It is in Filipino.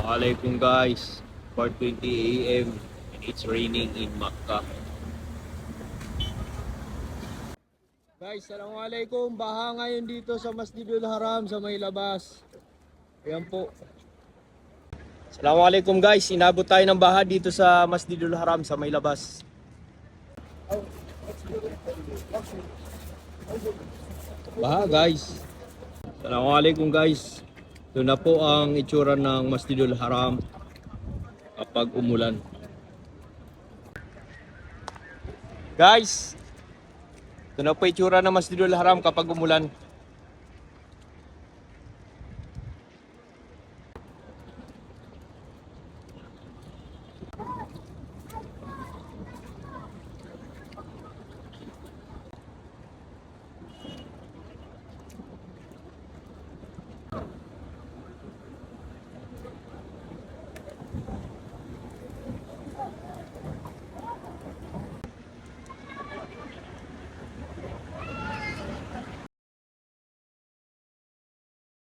Alaikum guys, 4:20 AM and it's raining in Makkah. Guys, assalamualaikum. Baha ngayon dito sa Masjidul Haram sa may labas. Ayan po. Assalamualaikum guys, inabot tayo ng baha dito sa Masjidul Haram sa may labas. Baha guys. Assalamualaikum guys. Ito na po ang itsura ng Masjidul Haram kapag umulan. Guys, ito na po itsura ng Masjidul Haram kapag umulan.